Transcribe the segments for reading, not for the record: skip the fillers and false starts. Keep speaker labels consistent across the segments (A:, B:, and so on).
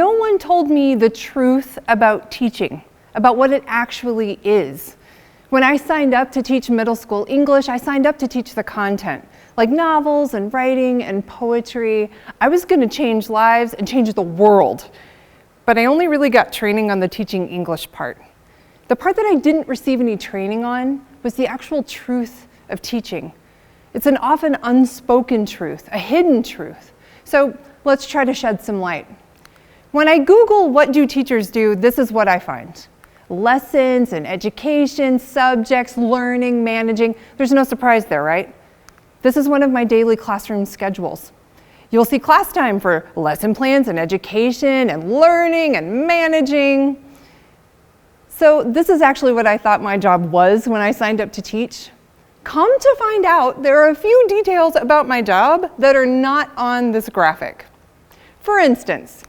A: no one told me the truth about teaching, about what it actually is. When I signed up to teach middle school English, I signed up to teach the content, like novels and writing and poetry. I was going to change lives and change the world. But I only really got training on the teaching English part. The part that I didn't receive any training on was the actual truth of teaching. It's an often unspoken truth, a hidden truth. So let's try to shed some light. When I Google what do teachers do, this is what I find. Lessons and education, subjects, learning, managing. There's no surprise there, right? This is one of my daily classroom schedules. You'll see class time for lesson plans and education and learning and managing. So this is actually what I thought my job was when I signed up to teach. Come to find out, there are a few details about my job that are not on this graphic. For instance,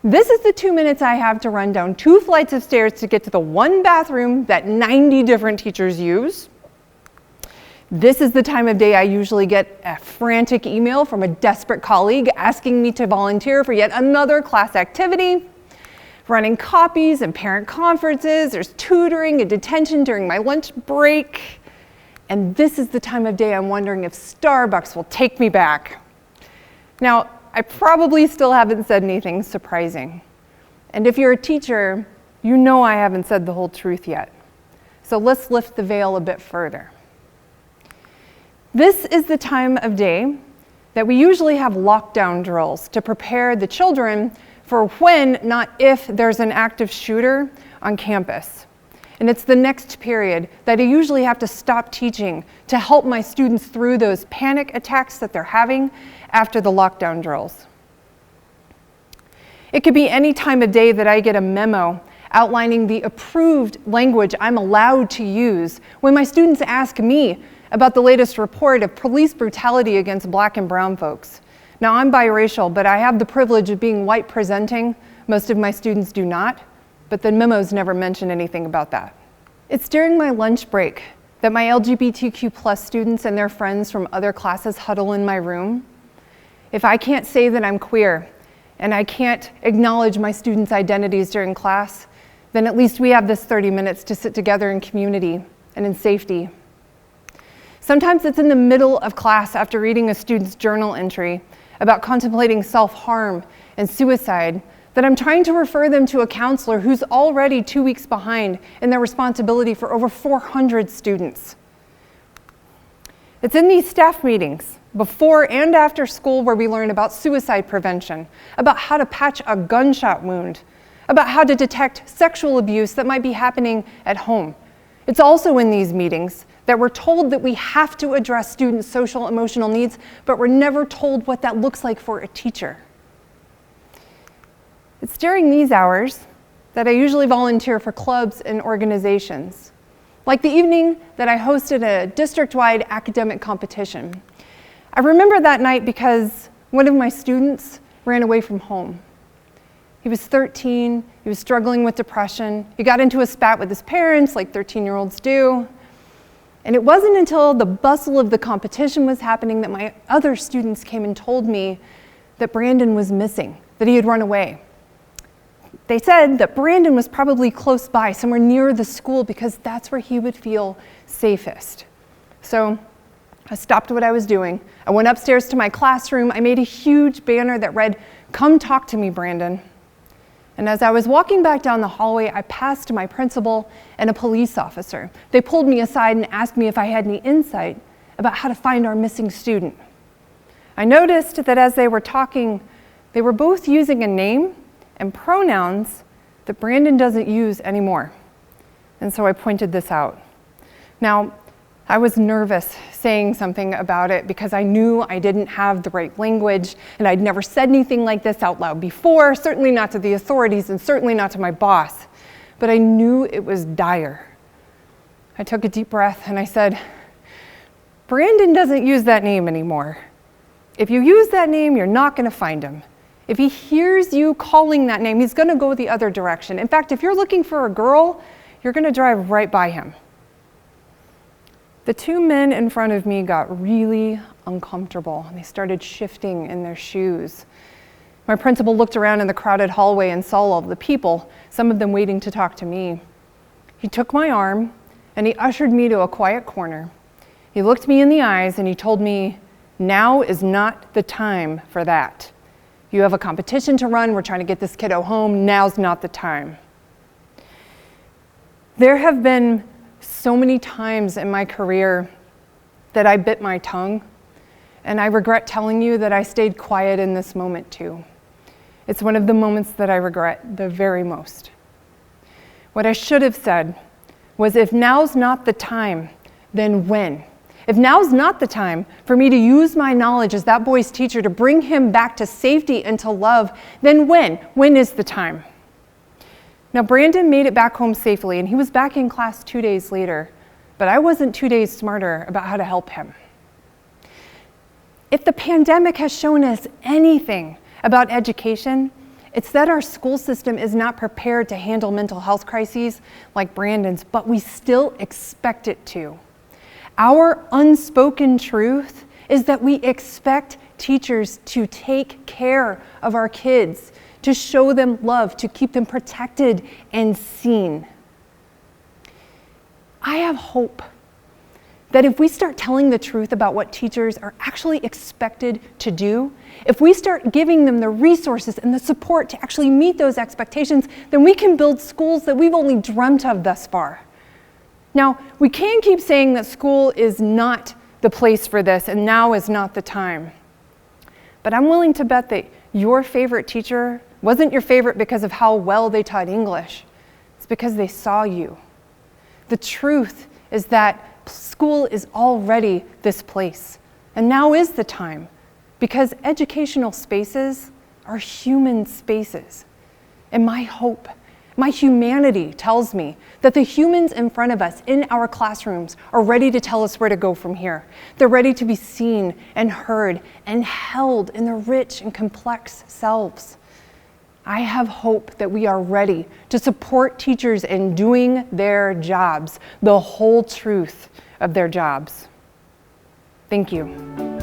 A: this is the 2 minutes I have to run down 2 flights of stairs to get to the one bathroom that 90 different teachers use. This is the time of day I usually get a frantic email from a desperate colleague asking me to volunteer for yet another class activity. Running copies and parent conferences, there's tutoring and detention during my lunch break. And this is the time of day I'm wondering if Starbucks will take me back. Now, I probably still haven't said anything surprising. And if you're a teacher, you know I haven't said the whole truth yet. So let's lift the veil a bit further. This is the time of day that we usually have lockdown drills to prepare the children for when, not if, there's an active shooter on campus. And it's the next period that I usually have to stop teaching to help my students through those panic attacks that they're having after the lockdown drills. It could be any time of day that I get a memo outlining the approved language I'm allowed to use when my students ask me about the latest report of police brutality against Black and brown folks. Now, I'm biracial, but I have the privilege of being white presenting. Most of my students do not, but the memos never mention anything about that. It's during my lunch break that my LGBTQ+ students and their friends from other classes huddle in my room. If I can't say that I'm queer, and I can't acknowledge my students' identities during class, then at least we have this 30 minutes to sit together in community and in safety. Sometimes it's in the middle of class after reading a student's journal entry about contemplating self-harm and suicide that I'm trying to refer them to a counselor who's already 2 weeks behind in their responsibility for over 400 students. It's in these staff meetings, before and after school, where we learn about suicide prevention, about how to patch a gunshot wound, about how to detect sexual abuse that might be happening at home. It's also in these meetings that we're told that we have to address students' social emotional needs, but we're never told what that looks like for a teacher. It's during these hours that I usually volunteer for clubs and organizations, like the evening that I hosted a district-wide academic competition. I remember that night because one of my students ran away from home. He was 13, he was struggling with depression. He got into a spat with his parents, like 13-year-olds do. And it wasn't until the bustle of the competition was happening that my other students came and told me that Brandon was missing, that he had run away. They said that Brandon was probably close by, somewhere near the school, because that's where he would feel safest. So I stopped what I was doing. I went upstairs to my classroom. I made a huge banner that read, "Come talk to me, Brandon." And as I was walking back down the hallway, I passed my principal and a police officer. They pulled me aside and asked me if I had any insight about how to find our missing student. I noticed that as they were talking, they were both using a name and pronouns that Brandon doesn't use anymore. And so I pointed this out. Now, I was nervous saying something about it because I knew I didn't have the right language, and I'd never said anything like this out loud before, certainly not to the authorities and certainly not to my boss. But I knew it was dire. I took a deep breath and I said, "Brandon doesn't use that name anymore. If you use that name, you're not going to find him. If he hears you calling that name, he's going to go the other direction. In fact, if you're looking for a girl, you're going to drive right by him." The two men in front of me got really uncomfortable, and they started shifting in their shoes. My principal looked around in the crowded hallway and saw all of the people, some of them waiting to talk to me. He took my arm and he ushered me to a quiet corner. He looked me in the eyes and he told me, "Now is not the time for that. You have a competition to run. We're trying to get this kiddo home. Now's not the time." There have been so many times in my career that I bit my tongue, and I regret telling you that I stayed quiet in this moment too. It's one of the moments that I regret the very most. What I should have said was, if now's not the time, then when? If now's not the time for me to use my knowledge as that boy's teacher to bring him back to safety and to love, then when? When is the time? Now, Brandon made it back home safely, and he was back in class 2 days later, but I wasn't 2 days smarter about how to help him. If the pandemic has shown us anything about education, it's that our school system is not prepared to handle mental health crises like Brandon's, but we still expect it to. Our unspoken truth is that we expect teachers to take care of our kids, to show them love, to keep them protected and seen. I have hope that if we start telling the truth about what teachers are actually expected to do, if we start giving them the resources and the support to actually meet those expectations, then we can build schools that we've only dreamt of thus far. Now, we can keep saying that school is not the place for this and now is not the time. But I'm willing to bet that your favorite teacher wasn't your favorite because of how well they taught English. It's because they saw you. The truth is that school is already this place, and now is the time, because educational spaces are human spaces. And my hope, my humanity tells me that the humans in front of us in our classrooms are ready to tell us where to go from here. They're ready to be seen and heard and held in their rich and complex selves. I have hope that we are ready to support teachers in doing their jobs, the whole truth of their jobs. Thank you.